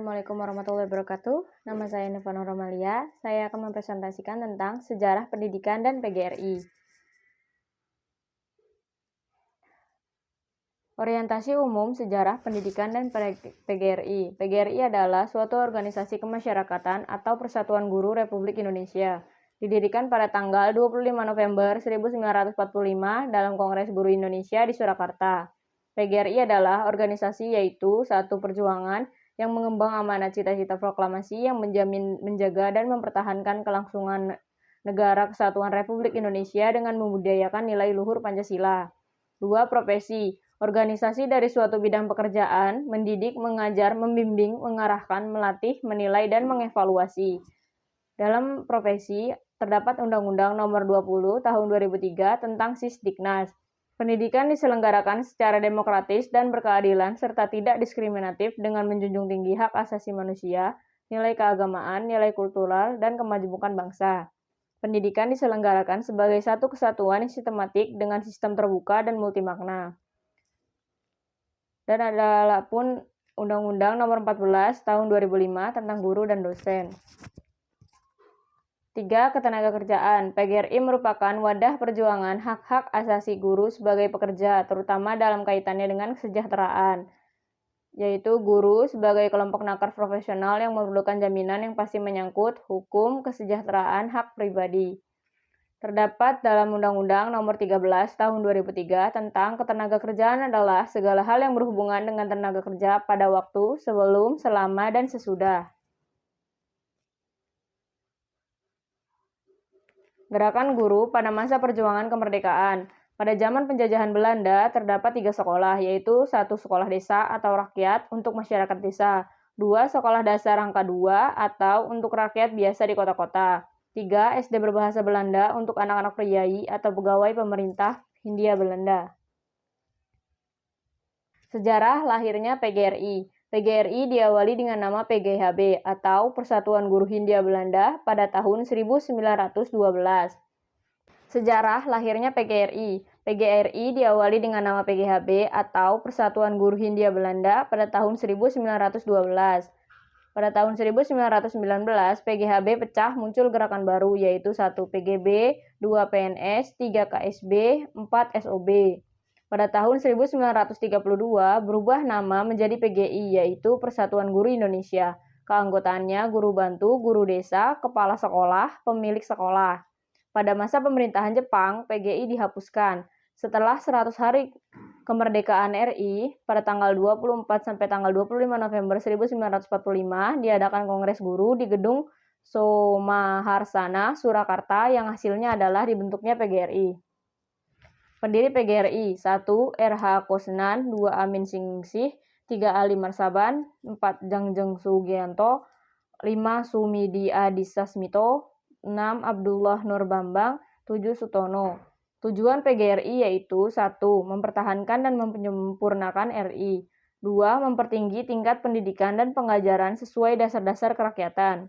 Assalamualaikum warahmatullahi wabarakatuh. Nama saya Nirvana Romalia. Saya akan mempresentasikan tentang sejarah pendidikan dan PGRI. Orientasi umum sejarah pendidikan dan PGRI. PGRI adalah suatu organisasi kemasyarakatan atau persatuan guru Republik Indonesia. Didirikan pada tanggal 25 November 1945 dalam Kongres Guru Indonesia di Surakarta. PGRI adalah organisasi yaitu satu perjuangan yang mengembang amanat cita-cita proklamasi yang menjaga dan mempertahankan kelangsungan negara kesatuan Republik Indonesia dengan membudayakan nilai luhur Pancasila. 2. Profesi. Organisasi dari suatu bidang pekerjaan, mendidik, mengajar, membimbing, mengarahkan, melatih, menilai, dan mengevaluasi. Dalam profesi, terdapat Undang-Undang Nomor 20 Tahun 2003 tentang Sisdiknas. Pendidikan diselenggarakan secara demokratis dan berkeadilan serta tidak diskriminatif dengan menjunjung tinggi hak asasi manusia, nilai keagamaan, nilai kultural, dan kemajemukan bangsa. Pendidikan diselenggarakan sebagai satu kesatuan yang sistematik dengan sistem terbuka dan multimakna. Dan adalah pun Undang-Undang Nomor 14 Tahun 2005 tentang guru dan dosen. 3. Ketenagakerjaan. PGRI merupakan wadah perjuangan hak-hak asasi guru sebagai pekerja, terutama dalam kaitannya dengan kesejahteraan, yaitu guru sebagai kelompok nakar profesional yang memerlukan jaminan yang pasti menyangkut hukum, kesejahteraan, hak pribadi. Terdapat dalam Undang-Undang Nomor 13 Tahun 2003 tentang ketenagakerjaan adalah segala hal yang berhubungan dengan tenaga kerja pada waktu, sebelum, selama, dan sesudah. Gerakan guru pada masa perjuangan kemerdekaan. Pada zaman penjajahan Belanda, terdapat 3 sekolah, yaitu 1 sekolah desa atau rakyat untuk masyarakat desa, 2 sekolah dasar rangka 2 atau untuk rakyat biasa di kota-kota, 3 SD berbahasa Belanda untuk anak-anak priai atau pegawai pemerintah Hindia Belanda. Sejarah lahirnya PGRI. PGRI diawali dengan nama PGHB atau Persatuan Guru Hindia Belanda pada tahun 1912. Sejarah lahirnya PGRI. PGRI diawali dengan nama PGHB atau Persatuan Guru Hindia Belanda pada tahun 1912. Pada tahun 1919, PGHB pecah muncul gerakan baru yaitu 1 PGB, 2 PNS, 3 KSB, 4 SOB. Pada tahun 1932 berubah nama menjadi PGI yaitu Persatuan Guru Indonesia. Keanggotaannya guru bantu, guru desa, kepala sekolah, pemilik sekolah. Pada masa pemerintahan Jepang, PGI dihapuskan. Setelah 100 hari kemerdekaan RI, pada tanggal 24 sampai tanggal 25 November 1945 diadakan Kongres Guru di Gedung Somaharsana, Surakarta yang hasilnya adalah dibentuknya PGRI. Pendiri PGRI 1. RH Kosnan, 2. Amin Singsih, 3. Ali Marsaban, 4. Jangjeng Sugianto, 5. Sumidi Adi Sasmito, 6. Abdullah Nur Bambang, 7. Sutono. Tujuan PGRI yaitu 1. Mempertahankan dan menyempurnakan RI, 2. Mempertinggi tingkat pendidikan dan pengajaran sesuai dasar-dasar kerakyatan,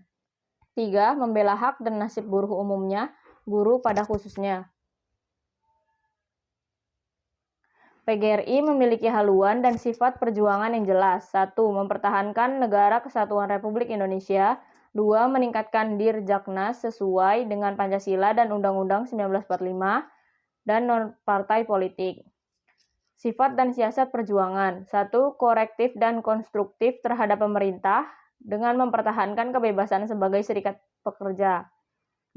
3. Membela hak dan nasib buruh umumnya, guru pada khususnya. PGRI memiliki haluan dan sifat perjuangan yang jelas. 1. Mempertahankan negara kesatuan Republik Indonesia. 2. Meningkatkan Dirjaknas sesuai dengan Pancasila dan Undang-Undang 1945 dan non-partai politik. Sifat dan siasat perjuangan. 1. Korektif dan konstruktif terhadap pemerintah dengan mempertahankan kebebasan sebagai serikat pekerja.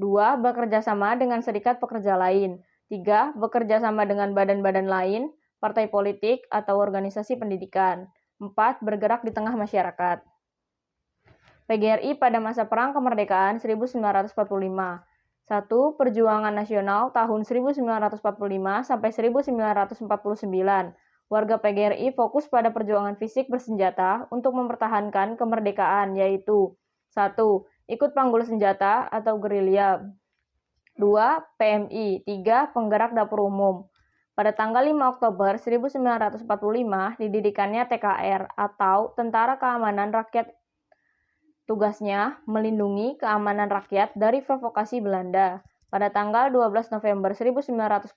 2. Bekerja sama dengan serikat pekerja lain. 3. Bekerja sama dengan badan-badan lain, partai politik, atau organisasi pendidikan. 4. Bergerak di tengah masyarakat. PGRI pada masa Perang Kemerdekaan 1945. 1. Perjuangan Nasional tahun 1945 sampai 1949. Warga PGRI fokus pada perjuangan fisik bersenjata untuk mempertahankan kemerdekaan yaitu 1. Ikut panggul senjata atau gerilya. 2. PMI. 3. Penggerak dapur umum. Pada tanggal 5 Oktober 1945 didirikannya TKR atau Tentara Keamanan Rakyat. Tugasnya melindungi keamanan rakyat dari provokasi Belanda. Pada tanggal 12 November 1945,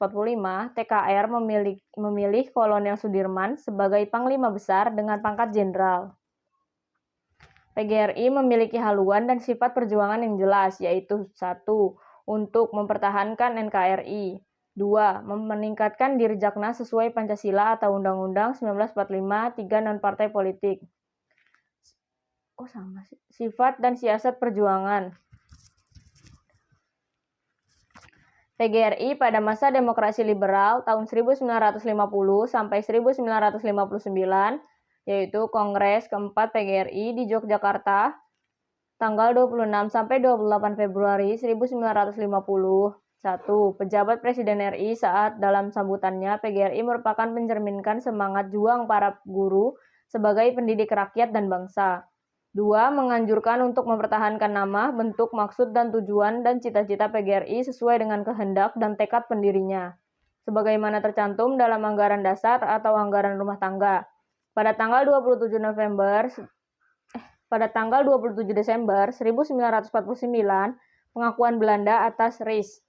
TKR memilih Kolonel Sudirman sebagai Panglima Besar dengan pangkat Jenderal. PGRI memiliki haluan dan sifat perjuangan yang jelas, yaitu 1. Untuk mempertahankan NKRI. 2. Meningkatkan Dirjaknas sesuai Pancasila atau Undang-Undang 1945, 3 non-partai politik. Sifat dan siasat perjuangan. PGRI pada masa demokrasi liberal tahun 1950 sampai 1959, yaitu Kongres keempat PGRI di Yogyakarta, tanggal 26 sampai 28 Februari 1950. 1. Pejabat Presiden RI saat dalam sambutannya, PGRI merupakan mencerminkan semangat juang para guru sebagai pendidik rakyat dan bangsa. 2. Menganjurkan untuk mempertahankan nama, bentuk, maksud, dan tujuan dan cita-cita PGRI sesuai dengan kehendak dan tekad pendirinya, sebagaimana tercantum dalam anggaran dasar atau anggaran rumah tangga. Pada tanggal 27 Desember 1949, pengakuan Belanda atas RIS.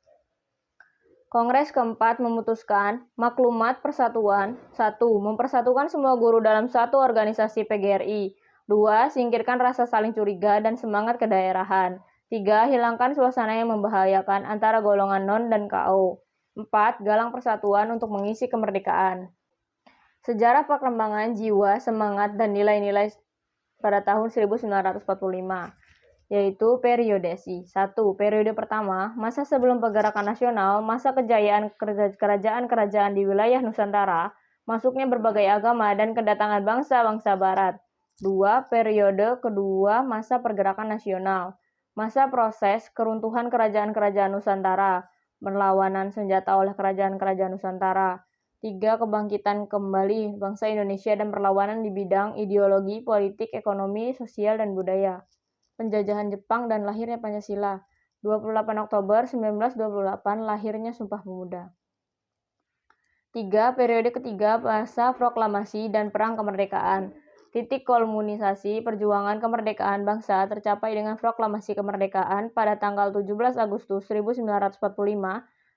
Kongres keempat memutuskan maklumat persatuan. 1. Mempersatukan semua guru dalam satu organisasi PGRI. 2. Singkirkan rasa saling curiga dan semangat kedaerahan. 3. Hilangkan suasana yang membahayakan antara golongan non dan KO. 4. Galang persatuan untuk mengisi kemerdekaan. Sejarah perkembangan jiwa, semangat, dan nilai-nilai pada tahun 1945, yaitu periodesi. 1. Periode pertama, masa sebelum pergerakan nasional, masa kejayaan kerajaan-kerajaan di wilayah Nusantara, masuknya berbagai agama dan kedatangan bangsa-bangsa barat. 2. Periode kedua, masa pergerakan nasional, masa proses keruntuhan kerajaan-kerajaan Nusantara, perlawanan senjata oleh kerajaan-kerajaan Nusantara. 3. Kebangkitan kembali bangsa Indonesia dan perlawanan di bidang ideologi, politik, ekonomi, sosial, dan budaya. Penjajahan Jepang dan lahirnya Pancasila. 28 Oktober 1928 lahirnya Sumpah Pemuda. 3. Periode ketiga, masa proklamasi dan perang kemerdekaan. Titik kulminasi perjuangan kemerdekaan bangsa tercapai dengan proklamasi kemerdekaan pada tanggal 17 Agustus 1945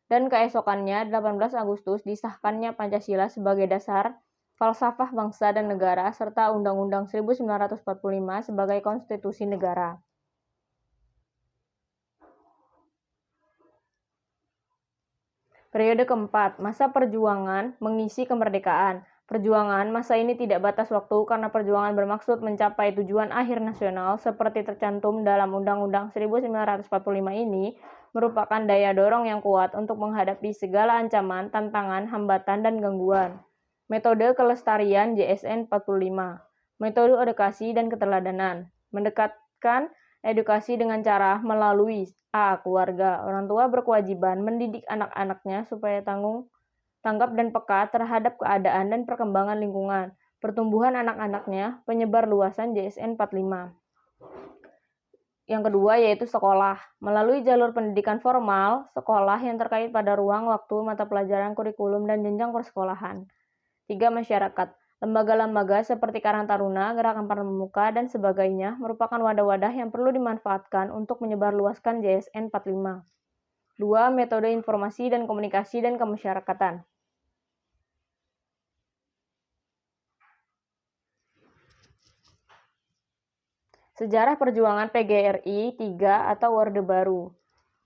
dan keesokannya 18 Agustus disahkannya Pancasila sebagai dasar falsafah bangsa dan negara, serta Undang-Undang 1945 sebagai konstitusi negara. Periode keempat, masa perjuangan mengisi kemerdekaan. Perjuangan masa ini tidak batas waktu karena perjuangan bermaksud mencapai tujuan akhir nasional seperti tercantum dalam Undang-Undang 1945 ini merupakan daya dorong yang kuat untuk menghadapi segala ancaman, tantangan, hambatan, dan gangguan. Metode kelestarian JSN 45. Metode edukasi dan keteladanan. Mendekatkan edukasi dengan cara melalui A. Keluarga. Orang tua berkewajiban mendidik anak-anaknya supaya tanggap dan peka terhadap keadaan dan perkembangan lingkungan, pertumbuhan anak-anaknya, penyebar luasan JSN 45. Yang kedua yaitu sekolah. Melalui jalur pendidikan formal, sekolah yang terkait pada ruang, waktu, mata pelajaran, kurikulum, dan jenjang persekolahan. 3. Masyarakat. Lembaga-lembaga seperti Karang Taruna, Gerakan Pramuka, dan sebagainya merupakan wadah-wadah yang perlu dimanfaatkan untuk menyebarluaskan JSN 45. 2. Metode informasi dan komunikasi dan kemasyarakatan. Sejarah perjuangan PGRI 3 atau Orde Baru.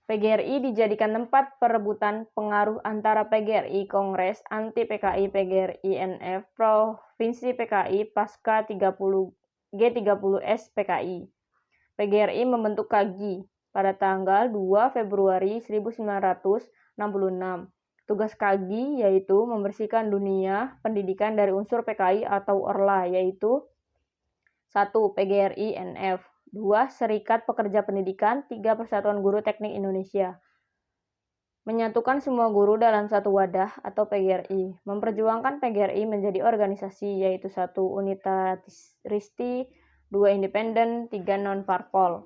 PGRI dijadikan tempat perebutan pengaruh antara PGRI Kongres Anti PKI PGRI NF Provinsi PKI pasca G30S PKI. PGRI membentuk KAGI pada tanggal 2 Februari 1966. Tugas KAGI yaitu membersihkan dunia pendidikan dari unsur PKI atau Orla, yaitu 1. PGRI NF, 2. Serikat Pekerja Pendidikan, 3. Persatuan Guru Teknik Indonesia. Menyatukan semua guru dalam satu wadah atau PGRI. Memperjuangkan PGRI menjadi organisasi, yaitu 1. Unitaristi, 2. Independen, 3. Non-parpol.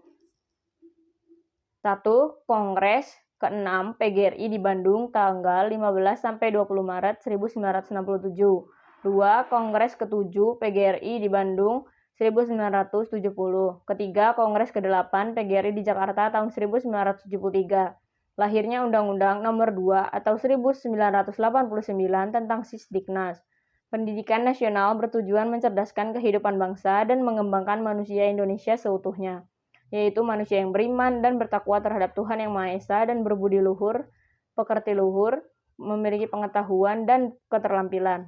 1. Kongres ke-6 PGRI di Bandung tanggal 15-20 Maret 1967. 2. Kongres ke-7 PGRI di Bandung 1970. Ketiga, Kongres ke-8 PGRI di Jakarta tahun 1973. Lahirnya Undang-Undang Nomor 2 atau 1989 tentang Sisdiknas. Pendidikan nasional bertujuan mencerdaskan kehidupan bangsa dan mengembangkan manusia Indonesia seutuhnya, yaitu manusia yang beriman dan bertakwa terhadap Tuhan Yang Maha Esa dan berbudi luhur, pekerti luhur, memiliki pengetahuan dan keterampilan,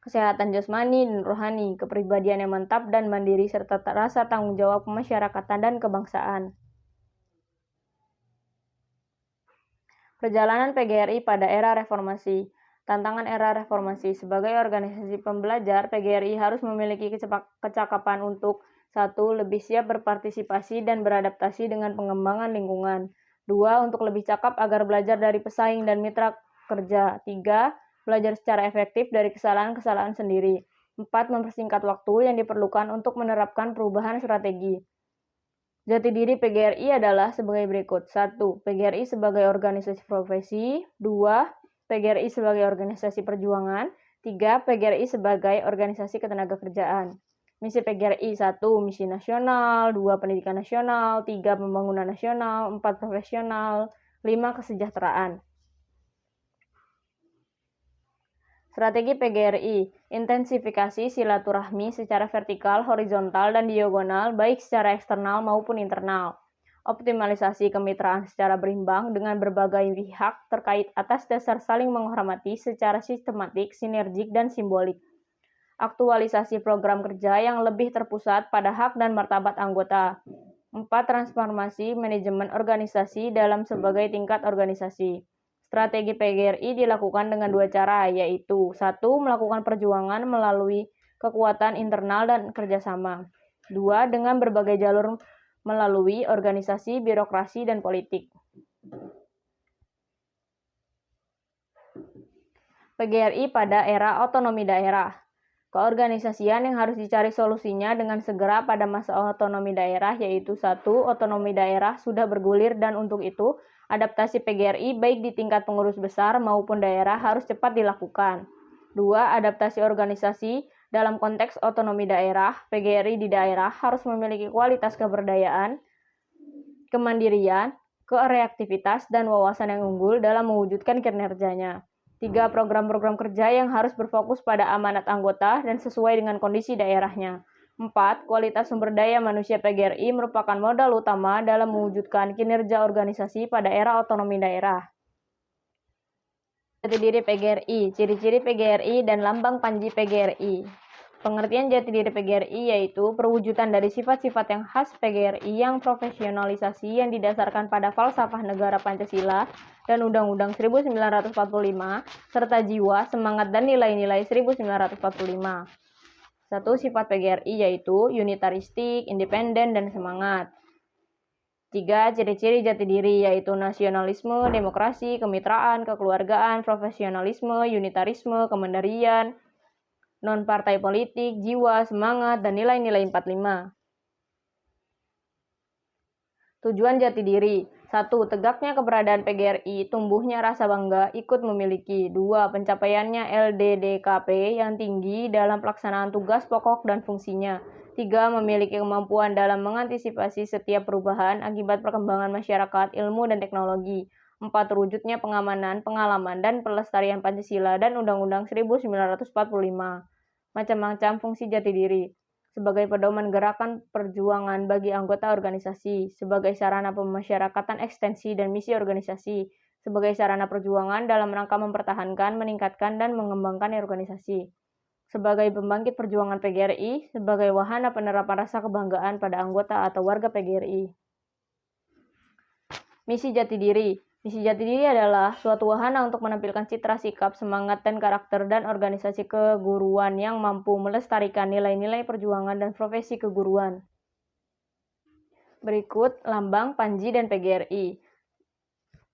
kesehatan jasmani dan rohani, kepribadian yang mantap dan mandiri, serta rasa tanggung jawab kemasyarakatan dan kebangsaan. Perjalanan PGRI pada era reformasi. Tantangan era reformasi. Sebagai organisasi pembelajar, PGRI harus memiliki kecakapan untuk 1. Lebih siap berpartisipasi dan beradaptasi dengan pengembangan lingkungan. 2. Untuk lebih cakap agar belajar dari pesaing dan mitra kerja. 3. Belajar secara efektif dari kesalahan-kesalahan sendiri. 4. Mempersingkat waktu yang diperlukan untuk menerapkan perubahan strategi. Jati diri PGRI adalah sebagai berikut. 1. PGRI sebagai organisasi profesi. 2. PGRI sebagai organisasi perjuangan. 3. PGRI sebagai organisasi ketenagakerjaan. Misi PGRI 1. Misi nasional. 2. Pendidikan nasional. 3. Pembangunan nasional. 4. Profesional. 5. Kesejahteraan. Strategi PGRI, intensifikasi silaturahmi secara vertikal, horizontal, dan diagonal, baik secara eksternal maupun internal. Optimalisasi kemitraan secara berimbang dengan berbagai pihak terkait atas dasar saling menghormati secara sistematik, sinergik, dan simbolik. Aktualisasi program kerja yang lebih terpusat pada hak dan martabat anggota. 4. Transformasi manajemen organisasi dalam sebagai tingkat organisasi. Strategi PGRI dilakukan dengan 2 cara, yaitu 1. Melakukan perjuangan melalui kekuatan internal dan kerjasama. 2. Dengan berbagai jalur melalui organisasi, birokrasi, dan politik. PGRI pada era otonomi daerah. Keorganisasian yang harus dicari solusinya dengan segera pada masa otonomi daerah, yaitu 1. Otonomi daerah sudah bergulir dan untuk itu adaptasi PGRI baik di tingkat pengurus besar maupun daerah harus cepat dilakukan. 2. Adaptasi organisasi dalam konteks otonomi daerah. PGRI di daerah harus memiliki kualitas keberdayaan, kemandirian, kereaktivitas, dan wawasan yang unggul dalam mewujudkan kinerjanya. 3. Program-program kerja yang harus berfokus pada amanat anggota dan sesuai dengan kondisi daerahnya. 4. Kualitas sumber daya manusia PGRI merupakan modal utama dalam mewujudkan kinerja organisasi pada era otonomi daerah. Jati diri PGRI, ciri-ciri PGRI dan lambang panji PGRI. Pengertian jati diri PGRI yaitu perwujudan dari sifat-sifat yang khas PGRI yang profesionalisasi yang didasarkan pada falsafah negara Pancasila dan Undang-Undang 1945, serta jiwa, semangat, dan nilai-nilai 1945. 1. Sifat PGRI yaitu unitaristik, independen, dan semangat. 3. Ciri-ciri jati diri yaitu nasionalisme, demokrasi, kemitraan, kekeluargaan, profesionalisme, unitarisme, kemandirian, non-partai politik, jiwa, semangat, dan nilai-nilai 45. Tujuan jati diri. 1. Tegaknya keberadaan PGRI, tumbuhnya rasa bangga ikut memiliki. 2. Pencapaiannya LDDKP yang tinggi dalam pelaksanaan tugas pokok dan fungsinya. 3. Memiliki kemampuan dalam mengantisipasi setiap perubahan akibat perkembangan masyarakat, ilmu, dan teknologi. 4. Terwujudnya pengamanan, pengalaman, dan pelestarian Pancasila dan Undang-Undang 1945. Macam-macam fungsi jati diri. Sebagai pedoman gerakan perjuangan bagi anggota organisasi, sebagai sarana pemasyarakatan ekstensi dan misi organisasi, sebagai sarana perjuangan dalam rangka mempertahankan, meningkatkan, dan mengembangkan organisasi, sebagai pembangkit perjuangan PGRI, sebagai wahana penerapan rasa kebanggaan pada anggota atau warga PGRI. Misi jati diri. Misi jati diri adalah suatu wahana untuk menampilkan citra sikap, semangat, dan karakter dan organisasi keguruan yang mampu melestarikan nilai-nilai perjuangan dan profesi keguruan. Berikut lambang, panji, dan PGRI.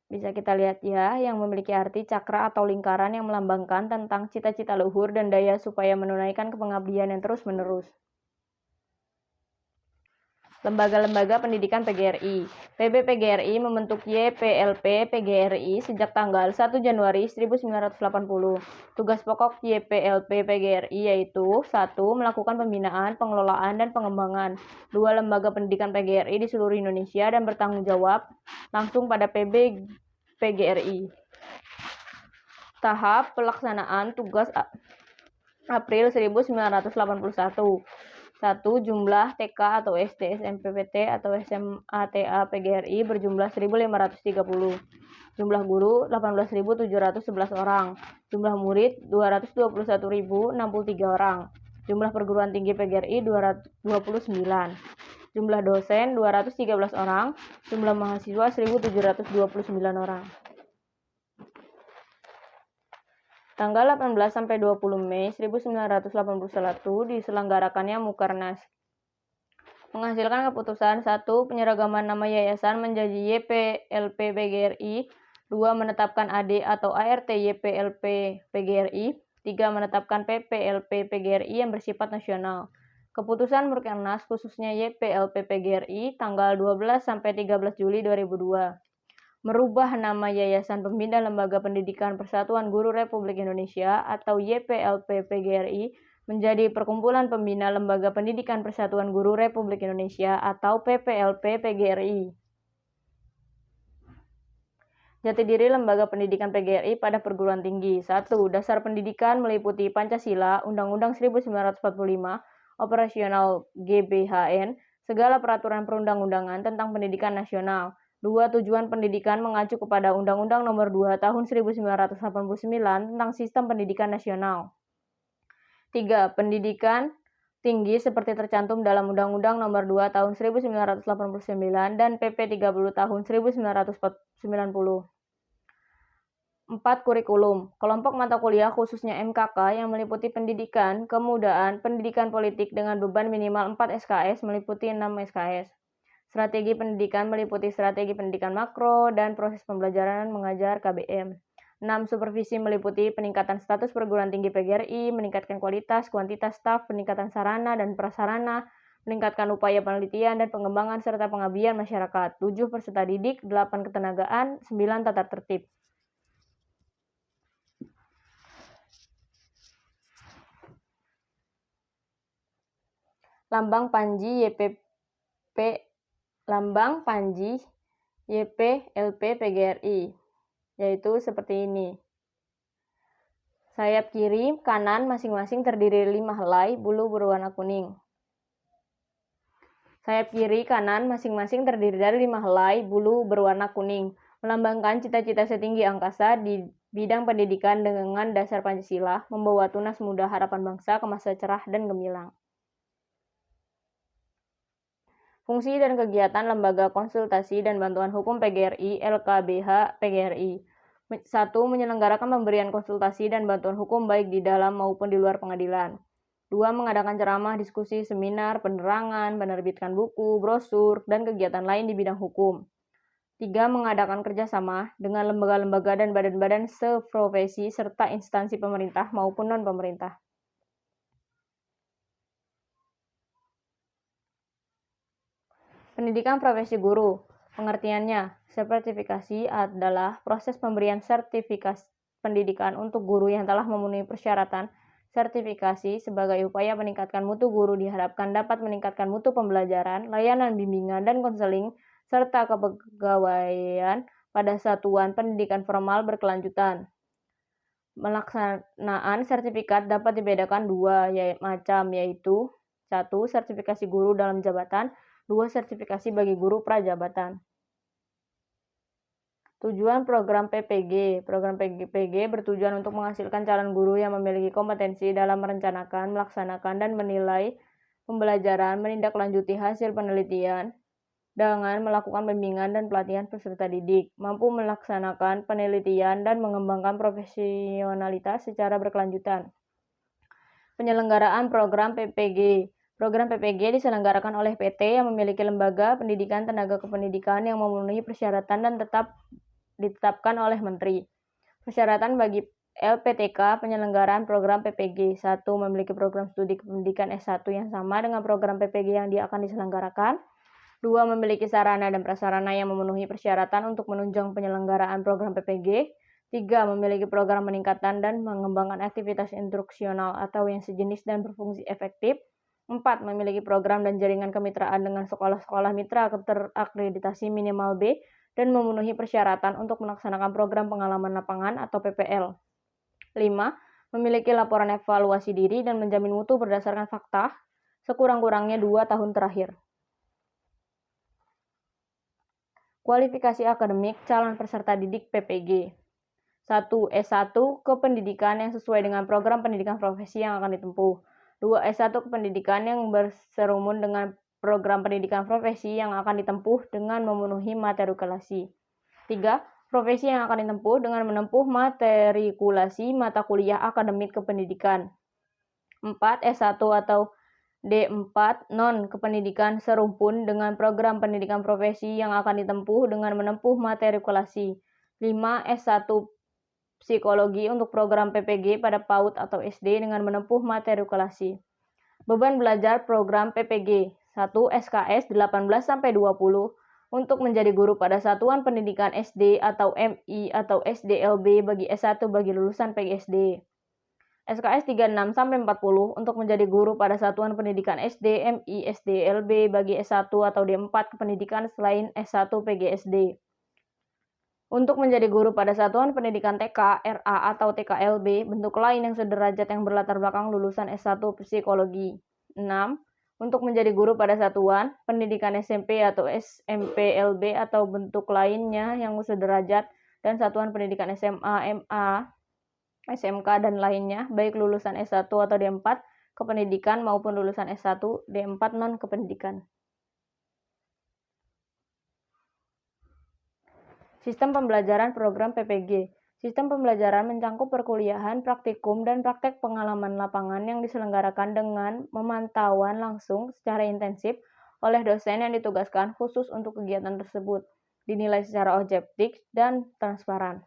Bisa kita lihat ya, yang memiliki arti cakra atau lingkaran yang melambangkan tentang cita-cita luhur dan daya supaya menunaikan kepengabdian yang terus-menerus. Lembaga-lembaga pendidikan PGRI. PB PGRI membentuk YPLP PGRI sejak tanggal 1 Januari 1980. Tugas pokok YPLP PGRI yaitu 1. Melakukan pembinaan, pengelolaan, dan pengembangan 2. Lembaga pendidikan PGRI di seluruh Indonesia dan bertanggung jawab langsung pada PB PGRI. Tahap pelaksanaan tugas April 1981. 1. Jumlah TK atau SD, SMP, PT atau SMA, TA, PGRI berjumlah 1.530. Jumlah guru 18.711 orang. Jumlah murid 221.063 orang. Jumlah perguruan tinggi PGRI 229. Jumlah dosen 213 orang. Jumlah mahasiswa 1.729 orang. Tanggal 18 sampai 20 Mei 1981 diselenggarakannya Mukernas. Menghasilkan keputusan 1. Penyeragaman nama yayasan menjadi YPLP PGRI. 2. Menetapkan AD atau ART YPLP PGRI. 3. Menetapkan PPLP PGRI yang bersifat nasional. Keputusan Mukernas khususnya YPLP PGRI tanggal 12 sampai 13 Juli 2002. Merubah nama Yayasan Pembina Lembaga Pendidikan Persatuan Guru Republik Indonesia atau YPLP PGRI menjadi Perkumpulan Pembina Lembaga Pendidikan Persatuan Guru Republik Indonesia atau PPLP PGRI. Jati diri Lembaga Pendidikan PGRI pada perguruan tinggi. 1. Dasar pendidikan meliputi Pancasila, Undang-Undang 1945, Operasional GBHN, segala peraturan perundang-undangan tentang pendidikan nasional. 2. Tujuan pendidikan mengacu kepada Undang-Undang Nomor 2 Tahun 1989 tentang Sistem Pendidikan Nasional. 3. Pendidikan tinggi seperti tercantum dalam Undang-Undang Nomor 2 Tahun 1989 dan PP 30 Tahun 1990. 4. Kurikulum. Kelompok mata kuliah khususnya MKK yang meliputi pendidikan, kemudahan, pendidikan politik dengan beban minimal 4 SKS meliputi 6 SKS. Strategi pendidikan meliputi strategi pendidikan makro dan proses pembelajaran mengajar KBM. 6. Supervisi meliputi peningkatan status perguruan tinggi PGRI, meningkatkan kualitas, kuantitas staf, peningkatan sarana dan prasarana, meningkatkan upaya penelitian dan pengembangan serta pengabdian masyarakat. 7. Peserta didik, 8. Ketenagaan, 9. Tata tertib. Lambang Panji YPLP PGRI, yaitu seperti ini. Sayap kiri, kanan masing-masing terdiri dari 5 helai bulu berwarna kuning. Sayap kiri, kanan masing-masing terdiri dari 5 helai bulu berwarna kuning, melambangkan cita-cita setinggi angkasa di bidang pendidikan dengan dasar Pancasila, membawa tunas muda harapan bangsa ke masa cerah dan gemilang. Fungsi dan kegiatan Lembaga Konsultasi dan Bantuan Hukum PGRI LKBH PGRI. 1. Menyelenggarakan pemberian konsultasi dan bantuan hukum baik di dalam maupun di luar pengadilan. 2. Mengadakan ceramah, diskusi, seminar, penerangan, menerbitkan buku, brosur, dan kegiatan lain di bidang hukum. 3. Mengadakan kerjasama dengan lembaga-lembaga dan badan-badan seprofesi serta instansi pemerintah maupun non-pemerintah. Pendidikan profesi guru. Pengertiannya, sertifikasi adalah proses pemberian sertifikasi pendidikan untuk guru yang telah memenuhi persyaratan. Sertifikasi sebagai upaya meningkatkan mutu guru diharapkan dapat meningkatkan mutu pembelajaran, layanan bimbingan dan konseling, serta kepegawaian pada satuan pendidikan formal berkelanjutan. Melaksanaan sertifikat dapat dibedakan dua macam, yaitu 1. Sertifikasi guru dalam jabatan, 2. Sertifikasi bagi guru prajabatan. Tujuan program PPG. Program PPG bertujuan untuk menghasilkan calon guru yang memiliki kompetensi dalam merencanakan, melaksanakan, dan menilai pembelajaran, menindaklanjuti hasil penelitian, dengan melakukan bimbingan dan pelatihan peserta didik, mampu melaksanakan penelitian dan mengembangkan profesionalitas secara berkelanjutan. Penyelenggaraan program PPG. Program PPG diselenggarakan oleh PT yang memiliki lembaga pendidikan tenaga kependidikan yang memenuhi persyaratan dan ditetapkan oleh Menteri. Persyaratan bagi LPTK penyelenggaraan program PPG. 1. Memiliki program studi pendidikan S1 yang sama dengan program PPG yang akan diselenggarakan. 2. Memiliki sarana dan prasarana yang memenuhi persyaratan untuk menunjang penyelenggaraan program PPG. 3. Memiliki program meningkatan dan mengembangkan aktivitas instruksional atau yang sejenis dan berfungsi efektif. 4. Memiliki program dan jaringan kemitraan dengan sekolah-sekolah mitra terakreditasi minimal B dan memenuhi persyaratan untuk melaksanakan program pengalaman lapangan atau PPL. 5. memiliki laporan evaluasi diri dan menjamin mutu berdasarkan fakta sekurang-kurangnya 2 tahun terakhir. Kualifikasi akademik calon peserta didik PPG. 1. S1 kependidikan yang sesuai dengan program pendidikan profesi yang akan ditempuh. 2. S1 kependidikan yang berserumun dengan program pendidikan profesi yang akan ditempuh dengan memenuhi matrikulasi. 3. Profesi yang akan ditempuh dengan menempuh matrikulasi mata kuliah akademik kependidikan. 4. S1 atau D4 non-kependidikan serumpun dengan program pendidikan profesi yang akan ditempuh dengan menempuh matrikulasi. 5. S1 psikologi untuk program PPG pada PAUD atau SD dengan menempuh matrikulasi. Beban belajar program PPG. 1. SKS 18-20 untuk menjadi guru pada satuan pendidikan SD atau MI atau SDLB bagi S1 bagi lulusan PGSD. SKS 36-40 untuk menjadi guru pada satuan pendidikan SD, MI, SDLB bagi S1 atau D4 kependidikan selain S1 PGSD. Untuk menjadi guru pada satuan pendidikan TK, RA, atau TKLB, bentuk lain yang sederajat yang berlatar belakang lulusan S1 Psikologi. 6. Untuk menjadi guru pada satuan pendidikan SMP atau SMPLB atau bentuk lainnya yang sederajat dan satuan pendidikan SMA, MA, SMK, dan lainnya, baik lulusan S1 atau D4 kependidikan maupun lulusan S1, D4 non-kependidikan. Sistem pembelajaran program PPG. Sistem pembelajaran mencangkup perkuliahan, praktikum, dan praktek pengalaman lapangan yang diselenggarakan dengan pemantauan langsung secara intensif oleh dosen yang ditugaskan khusus untuk kegiatan tersebut, dinilai secara objektif dan transparan.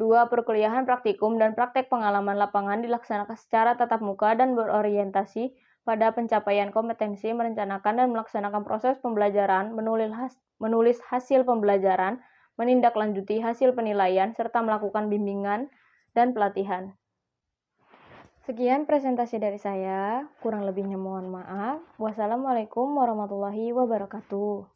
2. Perkuliahan, praktikum, dan praktek pengalaman lapangan dilaksanakan secara tatap muka dan berorientasi pada pencapaian kompetensi merencanakan dan melaksanakan proses pembelajaran, menulis hasil pembelajaran, menindaklanjuti hasil penilaian, serta melakukan bimbingan dan pelatihan. Sekian presentasi dari saya, kurang lebihnya mohon maaf. Wassalamualaikum warahmatullahi wabarakatuh.